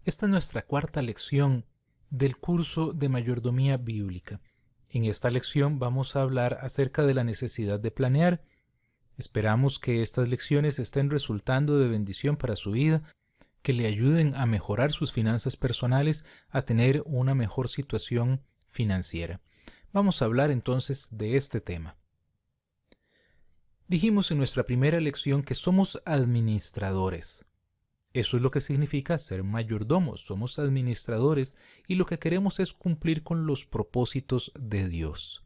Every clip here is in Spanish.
Esta es nuestra cuarta lección del curso de mayordomía bíblica. En esta lección vamos a hablar acerca de la necesidad de planear. Esperamos que estas lecciones estén resultando de bendición para su vida, que le ayuden a mejorar sus finanzas personales, a tener una mejor situación financiera. Vamos a hablar entonces de este tema. Dijimos en nuestra primera lección que somos administradores. Eso es lo que significa ser mayordomos, somos administradores y lo que queremos es cumplir con los propósitos de Dios.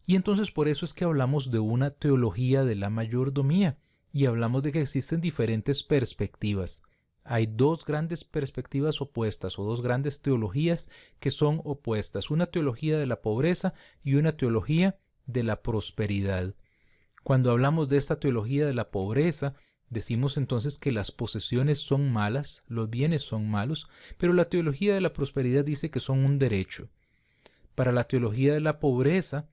Y entonces por eso es que hablamos de una teología de la mayordomía y hablamos de que existen diferentes perspectivas. Hay dos grandes perspectivas opuestas o dos grandes teologías que son opuestas, una teología de la pobreza y una teología de la prosperidad. Cuando hablamos de esta teología de la pobreza, decimos entonces que las posesiones son malas, los bienes son malos, pero la teología de la prosperidad dice que son un derecho. Para la teología de la pobreza,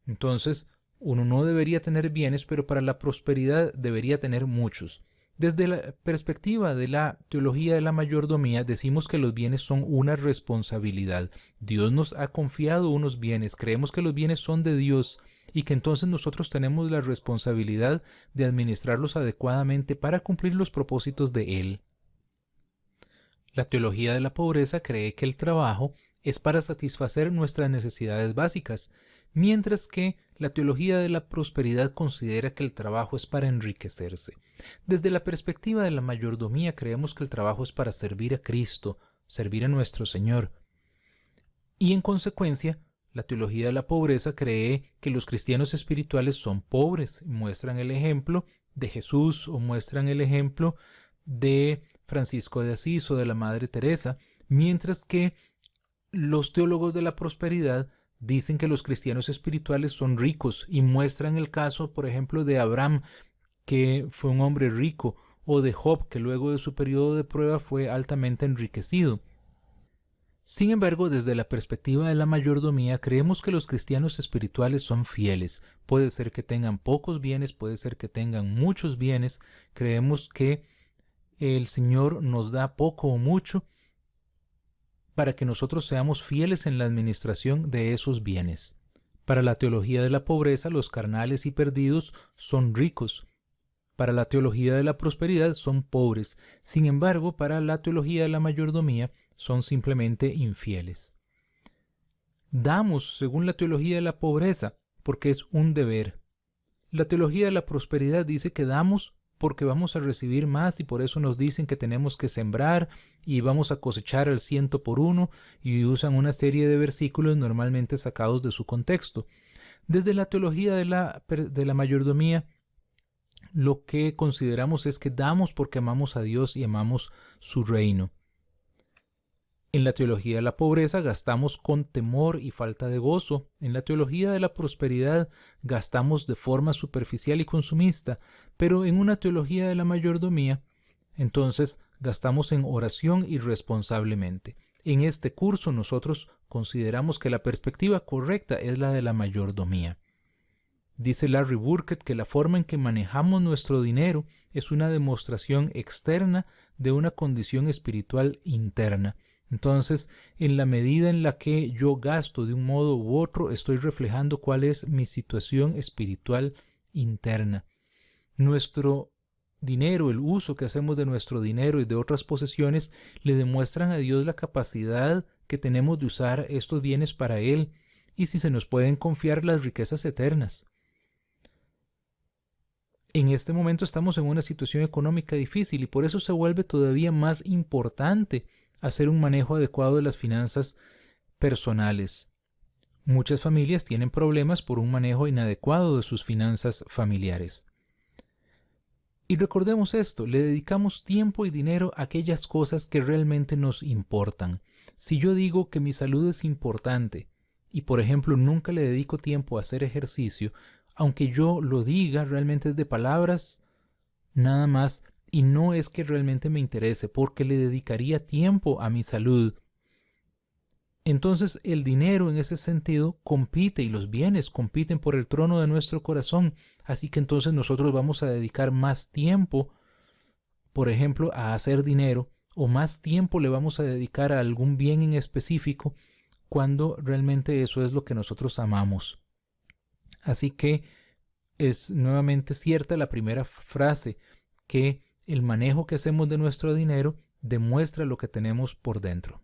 entonces uno no debería tener bienes, pero para la prosperidad debería tener muchos. Desde la perspectiva de la teología de la mayordomía, decimos que los bienes son una responsabilidad. Dios nos ha confiado unos bienes, creemos que los bienes son de Dios y que entonces nosotros tenemos la responsabilidad de administrarlos adecuadamente para cumplir los propósitos de Él. La teología de la pobreza cree que el trabajo es para satisfacer nuestras necesidades básicas, mientras que la teología de la prosperidad considera que el trabajo es para enriquecerse. Desde la perspectiva de la mayordomía creemos que el trabajo es para servir a Cristo, servir a nuestro Señor. Y en consecuencia, la teología de la pobreza cree que los cristianos espirituales son pobres, muestran el ejemplo de Jesús o muestran el ejemplo de Francisco de Asís o de la Madre Teresa, mientras que los teólogos de la prosperidad dicen que los cristianos espirituales son ricos y muestran el caso, por ejemplo, de Abraham, que fue un hombre rico, o de Job, que luego de su periodo de prueba fue altamente enriquecido. Sin embargo, desde la perspectiva de la mayordomía, creemos que los cristianos espirituales son fieles. Puede ser que tengan pocos bienes, puede ser que tengan muchos bienes. Creemos que el Señor nos da poco o mucho para que nosotros seamos fieles en la administración de esos bienes. Para la teología de la pobreza, los carnales y perdidos son ricos. Para la teología de la prosperidad son pobres. Sin embargo, para la teología de la mayordomía son simplemente infieles. Damos, según la teología de la pobreza, porque es un deber. La teología de la prosperidad dice que damos porque vamos a recibir más y por eso nos dicen que tenemos que sembrar y vamos a cosechar al 100 por 1 y usan una serie de versículos normalmente sacados de su contexto. Desde la teología de la mayordomía, lo que consideramos es que damos porque amamos a Dios y amamos su reino. En la teología de la pobreza gastamos con temor y falta de gozo. En la teología de la prosperidad gastamos de forma superficial y consumista, pero en una teología de la mayordomía, entonces gastamos en oración y responsablemente. En este curso nosotros consideramos que la perspectiva correcta es la de la mayordomía. Dice Larry Burkett que la forma en que manejamos nuestro dinero es una demostración externa de una condición espiritual interna. Entonces, en la medida en la que yo gasto de un modo u otro, estoy reflejando cuál es mi situación espiritual interna. Nuestro dinero, el uso que hacemos de nuestro dinero y de otras posesiones, le demuestran a Dios la capacidad que tenemos de usar estos bienes para Él y si se nos pueden confiar las riquezas eternas. En este momento estamos en una situación económica difícil y por eso se vuelve todavía más importante hacer un manejo adecuado de las finanzas personales. Muchas familias tienen problemas por un manejo inadecuado de sus finanzas familiares. Y recordemos esto, le dedicamos tiempo y dinero a aquellas cosas que realmente nos importan. Si yo digo que mi salud es importante y, por ejemplo, nunca le dedico tiempo a hacer ejercicio, aunque yo lo diga, realmente es de palabras nada más y no es que realmente me interese porque le dedicaría tiempo a mi salud. Entonces el dinero en ese sentido compite y los bienes compiten por el trono de nuestro corazón. Así que entonces nosotros vamos a dedicar más tiempo, por ejemplo, a hacer dinero o más tiempo le vamos a dedicar a algún bien en específico cuando realmente eso es lo que nosotros amamos. Así que es nuevamente cierta la primera frase, que el manejo que hacemos de nuestro dinero demuestra lo que tenemos por dentro.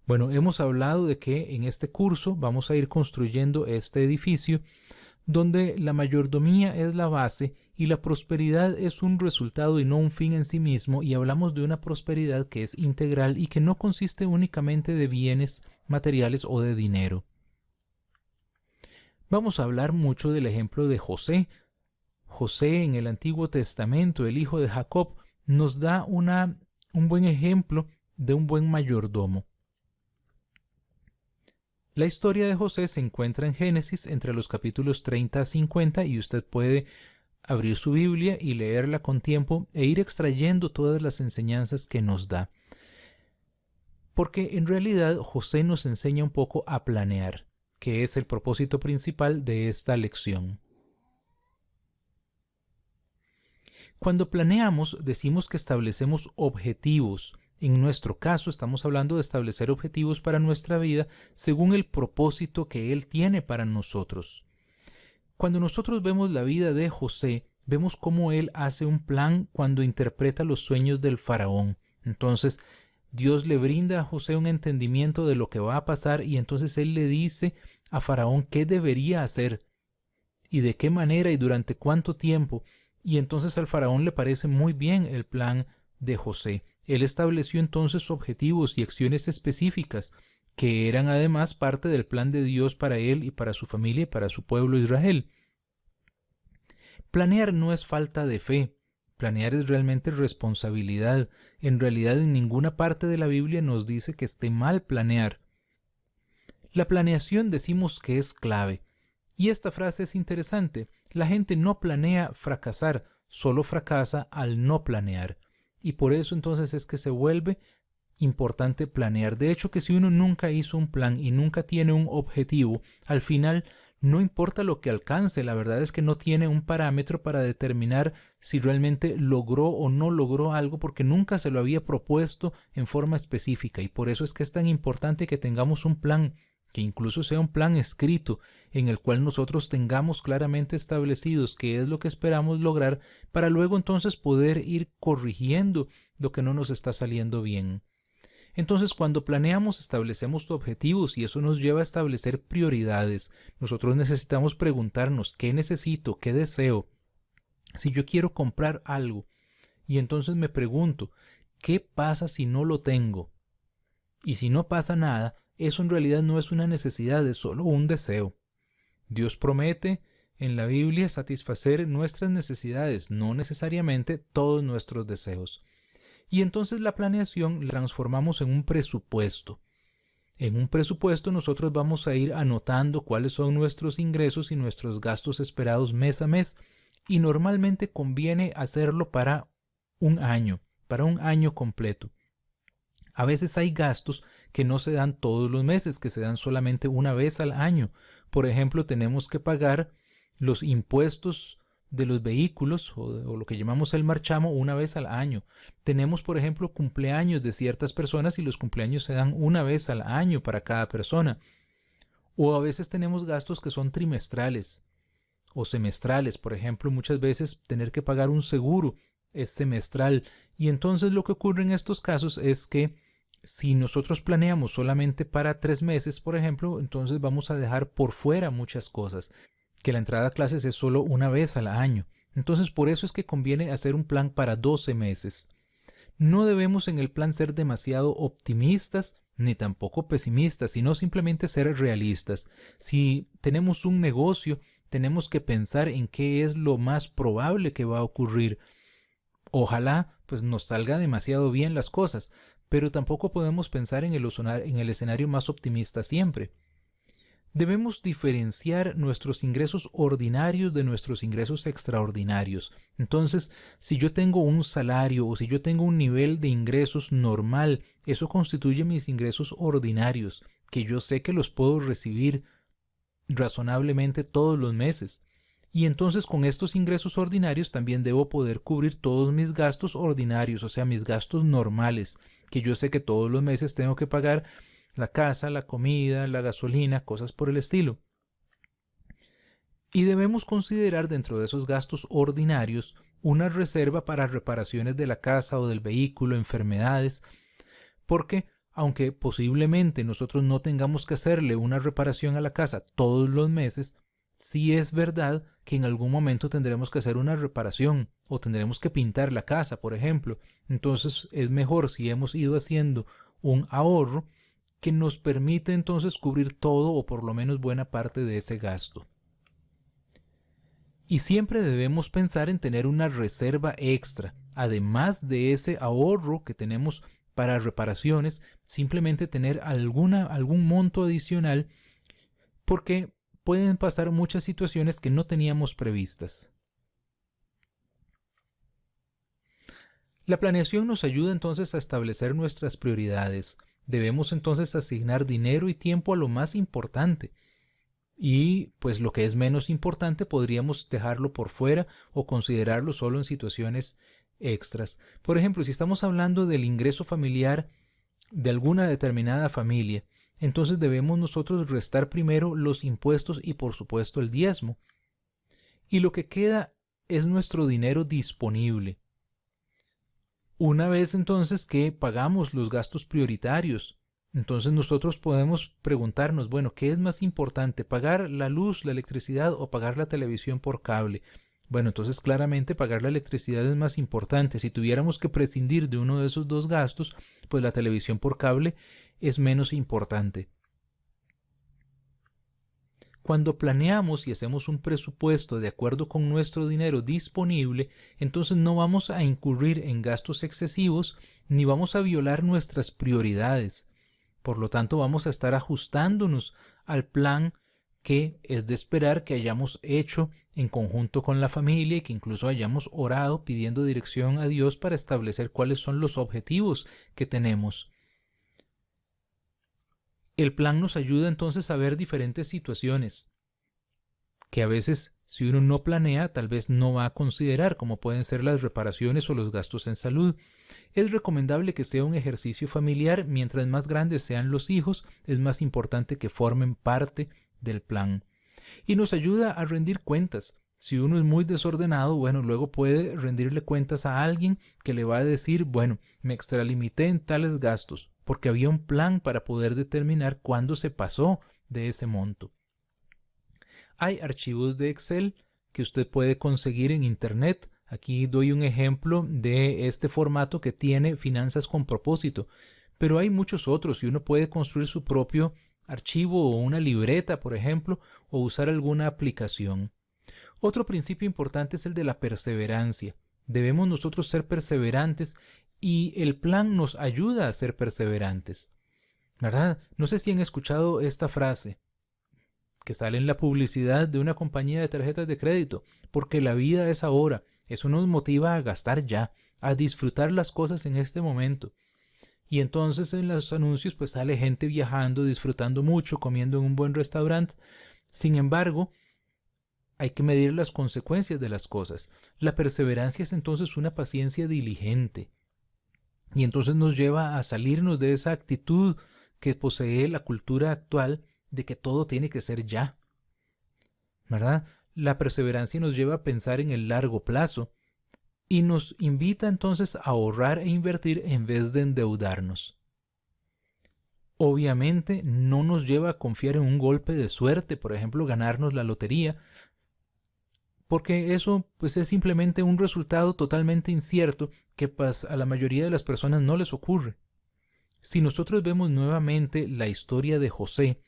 Bueno, hemos hablado de que en este curso vamos a ir construyendo este edificio donde la mayordomía es la base y la prosperidad es un resultado y no un fin en sí mismo, y hablamos de una prosperidad que es integral y que no consiste únicamente de bienes materiales o de dinero. Vamos a hablar mucho del ejemplo de José. José en el Antiguo Testamento, el hijo de Jacob, nos da un buen ejemplo de un buen mayordomo. La historia de José se encuentra en Génesis entre los capítulos 30 a 50 y usted puede abrir su Biblia y leerla con tiempo e ir extrayendo todas las enseñanzas que nos da. Porque en realidad José nos enseña un poco a planear, que es el propósito principal de esta lección. Cuando planeamos, decimos que establecemos objetivos. En nuestro caso, estamos hablando de establecer objetivos para nuestra vida según el propósito que Él tiene para nosotros. Cuando nosotros vemos la vida de José, vemos cómo él hace un plan cuando interpreta los sueños del faraón. Entonces, Dios le brinda a José un entendimiento de lo que va a pasar y entonces él le dice a faraón qué debería hacer y de qué manera y durante cuánto tiempo. Y entonces al faraón le parece muy bien el plan de José. Él estableció entonces objetivos y acciones específicas que eran además parte del plan de Dios para él y para su familia y para su pueblo Israel. Planear no es falta de fe, planear es realmente responsabilidad. En realidad en ninguna parte de la Biblia nos dice que esté mal planear. La planeación decimos que es clave. Y esta frase es interesante. La gente no planea fracasar, solo fracasa al no planear. Y por eso entonces es que se vuelve importante planear. De hecho, que si uno nunca hizo un plan y nunca tiene un objetivo, al final no importa lo que alcance, la verdad es que no tiene un parámetro para determinar si realmente logró o no logró algo porque nunca se lo había propuesto en forma específica. Y por eso es que es tan importante que tengamos un plan, que incluso sea un plan escrito en el cual nosotros tengamos claramente establecidos qué es lo que esperamos lograr para luego entonces poder ir corrigiendo lo que no nos está saliendo bien. Entonces, cuando planeamos, establecemos objetivos y eso nos lleva a establecer prioridades. Nosotros necesitamos preguntarnos qué necesito, qué deseo. Si yo quiero comprar algo y entonces me pregunto, ¿qué pasa si no lo tengo? Y si no pasa nada, eso en realidad no es una necesidad, es solo un deseo. Dios promete en la Biblia satisfacer nuestras necesidades, no necesariamente todos nuestros deseos. Y entonces la planeación la transformamos en un presupuesto. En un presupuesto nosotros vamos a ir anotando cuáles son nuestros ingresos y nuestros gastos esperados mes a mes. Y normalmente conviene hacerlo para un año completo. A veces hay gastos que no se dan todos los meses, que se dan solamente una vez al año. Por ejemplo, tenemos que pagar los impuestos de los vehículos o lo que llamamos el marchamo una vez al año. Tenemos, por ejemplo, cumpleaños de ciertas personas y los cumpleaños se dan una vez al año para cada persona. O a veces tenemos gastos que son trimestrales o semestrales. Por ejemplo, muchas veces tener que pagar un seguro es semestral. Y entonces lo que ocurre en estos casos es que si nosotros planeamos solamente para 3 meses, por ejemplo, entonces vamos a dejar por fuera muchas cosas. Que la entrada a clases es solo una vez al año. Entonces por eso es que conviene hacer un plan para 12 meses. No debemos en el plan ser demasiado optimistas ni tampoco pesimistas, sino simplemente ser realistas. Si tenemos un negocio, tenemos que pensar en qué es lo más probable que va a ocurrir. Ojalá pues nos salga demasiado bien las cosas, pero tampoco podemos pensar en el escenario más optimista siempre. Debemos diferenciar nuestros ingresos ordinarios de nuestros ingresos extraordinarios. Entonces, si yo tengo un salario o si yo tengo un nivel de ingresos normal, eso constituye mis ingresos ordinarios, que yo sé que los puedo recibir razonablemente todos los meses. Y entonces con estos ingresos ordinarios también debo poder cubrir todos mis gastos ordinarios, o sea, mis gastos normales, que yo sé que todos los meses tengo que pagar la casa, la comida, la gasolina, cosas por el estilo. Y debemos considerar dentro de esos gastos ordinarios una reserva para reparaciones de la casa o del vehículo, enfermedades, porque aunque posiblemente nosotros no tengamos que hacerle una reparación a la casa todos los meses, sí es verdad que en algún momento tendremos que hacer una reparación o tendremos que pintar la casa, por ejemplo. Entonces es mejor si hemos ido haciendo un ahorro que nos permite entonces cubrir todo o por lo menos buena parte de ese gasto. Y siempre debemos pensar en tener una reserva extra, además de ese ahorro que tenemos para reparaciones, simplemente tener algún monto adicional, porque pueden pasar muchas situaciones que no teníamos previstas. La planeación nos ayuda entonces a establecer nuestras prioridades. Debemos entonces asignar dinero y tiempo a lo más importante. Y pues lo que es menos importante podríamos dejarlo por fuera o considerarlo solo en situaciones extras. Por ejemplo, si estamos hablando del ingreso familiar de alguna determinada familia, entonces debemos nosotros restar primero los impuestos y por supuesto el diezmo. Y lo que queda es nuestro dinero disponible. Una vez entonces que pagamos los gastos prioritarios, entonces nosotros podemos preguntarnos, bueno, ¿qué es más importante? ¿Pagar la luz, la electricidad o pagar la televisión por cable? Bueno, entonces claramente pagar la electricidad es más importante. Si tuviéramos que prescindir de uno de esos dos gastos, pues la televisión por cable es menos importante. Cuando planeamos y hacemos un presupuesto de acuerdo con nuestro dinero disponible, entonces no vamos a incurrir en gastos excesivos ni vamos a violar nuestras prioridades. Por lo tanto, vamos a estar ajustándonos al plan que es de esperar que hayamos hecho en conjunto con la familia y que incluso hayamos orado pidiendo dirección a Dios para establecer cuáles son los objetivos que tenemos. El plan nos ayuda entonces a ver diferentes situaciones que a veces, si uno no planea, tal vez no va a considerar, como pueden ser las reparaciones o los gastos en salud. Es recomendable que sea un ejercicio familiar. Mientras más grandes sean los hijos, es más importante que formen parte del plan. Y nos ayuda a rendir cuentas. Si uno es muy desordenado, bueno, luego puede rendirle cuentas a alguien que le va a decir, bueno, me extralimité en tales gastos, porque había un plan para poder determinar cuándo se pasó de ese monto. Hay archivos de Excel que usted puede conseguir en Internet. Aquí doy un ejemplo de este formato que tiene Finanzas con Propósito, pero hay muchos otros y uno puede construir su propio archivo o una libreta, por ejemplo, o usar alguna aplicación. Otro principio importante es el de la perseverancia. Debemos nosotros ser perseverantes y el plan nos ayuda a ser perseverantes, ¿verdad? No sé si han escuchado esta frase que sale en la publicidad de una compañía de tarjetas de crédito, porque la vida es ahora. Eso nos motiva a gastar ya, a disfrutar las cosas en este momento. Y entonces en los anuncios pues sale gente viajando, disfrutando mucho, comiendo en un buen restaurante. Sin embargo, hay que medir las consecuencias de las cosas. La perseverancia es entonces una paciencia diligente. Y entonces nos lleva a salirnos de esa actitud que posee la cultura actual de que todo tiene que ser ya, ¿verdad? La perseverancia nos lleva a pensar en el largo plazo y nos invita entonces a ahorrar e invertir en vez de endeudarnos. Obviamente no nos lleva a confiar en un golpe de suerte, por ejemplo, ganarnos la lotería, porque eso pues es simplemente un resultado totalmente incierto que pues, a la mayoría de las personas no les ocurre. Si nosotros vemos nuevamente la historia de José,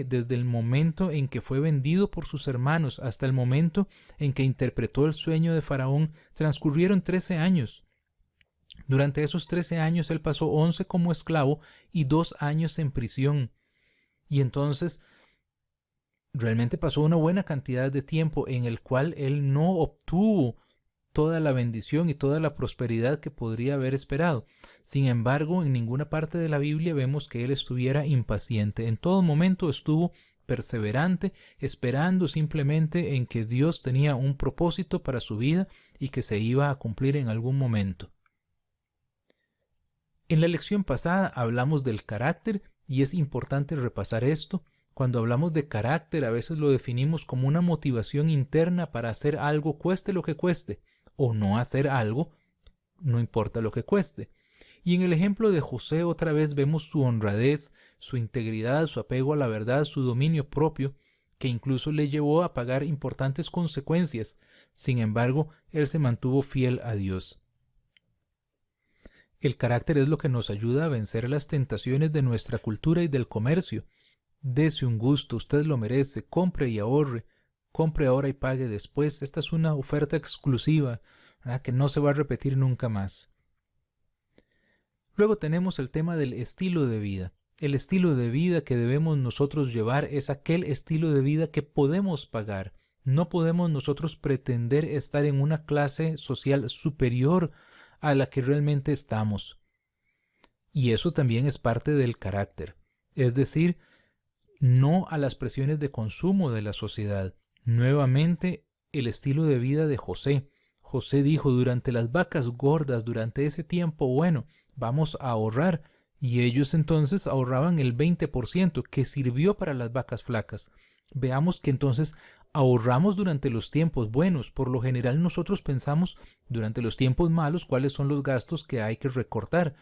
desde el momento en que fue vendido por sus hermanos hasta el momento en que interpretó el sueño de Faraón, transcurrieron 13 años. Durante esos 13 años él pasó 11 como esclavo y 2 años en prisión. Y entonces realmente pasó una buena cantidad de tiempo en el cual él no obtuvo toda la bendición y toda la prosperidad que podría haber esperado. Sin embargo, en ninguna parte de la Biblia vemos que él estuviera impaciente. En todo momento estuvo perseverante, esperando simplemente en que Dios tenía un propósito para su vida y que se iba a cumplir en algún momento. En la lección pasada hablamos del carácter y es importante repasar esto. Cuando hablamos de carácter, a veces lo definimos como una motivación interna para hacer algo cueste lo que cueste, o no hacer algo, no importa lo que cueste. Y en el ejemplo de José otra vez vemos su honradez, su integridad, su apego a la verdad, su dominio propio, que incluso le llevó a pagar importantes consecuencias. Sin embargo, él se mantuvo fiel a Dios. El carácter es lo que nos ayuda a vencer las tentaciones de nuestra cultura y del comercio. Dese un gusto, usted lo merece, compre y ahorre, compre ahora y pague después. Esta es una oferta exclusiva, ¿verdad?, que no se va a repetir nunca más. Luego tenemos el tema del estilo de vida. El estilo de vida que debemos nosotros llevar es aquel estilo de vida que podemos pagar. No podemos nosotros pretender estar en una clase social superior a la que realmente estamos. Y eso también es parte del carácter. Es decir, no a las presiones de consumo de la sociedad. Nuevamente, el estilo de vida de José. José dijo, durante las vacas gordas, durante ese tiempo, bueno, vamos a ahorrar. Y ellos entonces ahorraban el 20% que sirvió para las vacas flacas. Veamos que entonces ahorramos durante los tiempos buenos. Por lo general nosotros pensamos durante los tiempos malos cuáles son los gastos que hay que recortar.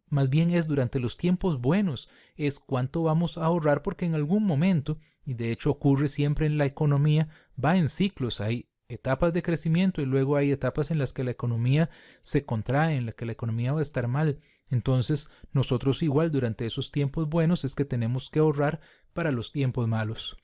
Más bien es durante los tiempos buenos, es cuánto vamos a ahorrar, porque en algún momento, y de hecho ocurre siempre en la economía, va en ciclos, hay etapas de crecimiento y luego hay etapas en las que la economía se contrae, en las que la economía va a estar mal. Entonces nosotros igual durante esos tiempos buenos es que tenemos que ahorrar para los tiempos malos.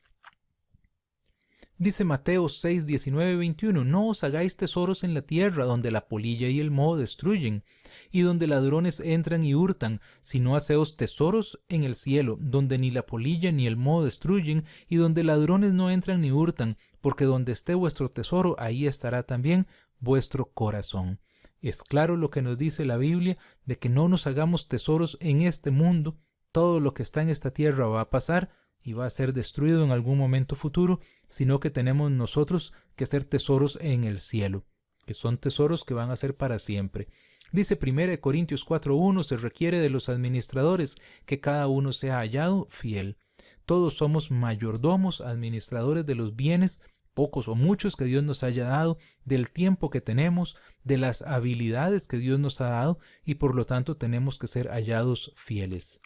Dice Mateo 6, 19, 21, no os hagáis tesoros en la tierra, donde la polilla y el moho destruyen, y donde ladrones entran y hurtan, sino haceos tesoros en el cielo, donde ni la polilla ni el moho destruyen, y donde ladrones no entran ni hurtan, porque donde esté vuestro tesoro, ahí estará también vuestro corazón. Es claro lo que nos dice la Biblia, de que no nos hagamos tesoros en este mundo. Todo lo que está en esta tierra va a pasar y va a ser destruido en algún momento futuro, sino que tenemos nosotros que hacer tesoros en el cielo, que son tesoros que van a ser para siempre. Dice 1 Corintios 4:1, se requiere de los administradores que cada uno sea hallado fiel. Todos somos mayordomos, administradores de los bienes, pocos o muchos que Dios nos haya dado, del tiempo que tenemos, de las habilidades que Dios nos ha dado, y por lo tanto tenemos que ser hallados fieles.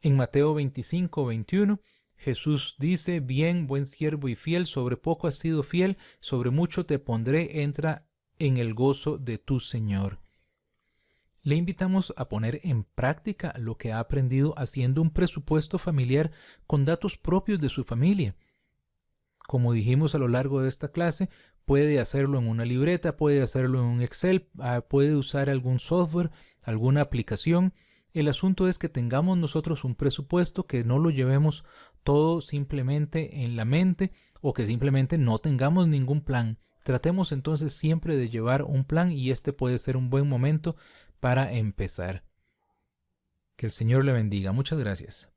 En Mateo 25, 21, Jesús dice, bien, buen siervo y fiel, sobre poco has sido fiel, sobre mucho te pondré, entra en el gozo de tu Señor. Le invitamos a poner en práctica lo que ha aprendido haciendo un presupuesto familiar con datos propios de su familia. Como dijimos a lo largo de esta clase, puede hacerlo en una libreta, puede hacerlo en un Excel, puede usar algún software, alguna aplicación. El asunto es que tengamos nosotros un presupuesto, que no lo llevemos todo simplemente en la mente o que simplemente no tengamos ningún plan. Tratemos entonces siempre de llevar un plan y este puede ser un buen momento para empezar. Que el Señor le bendiga. Muchas gracias.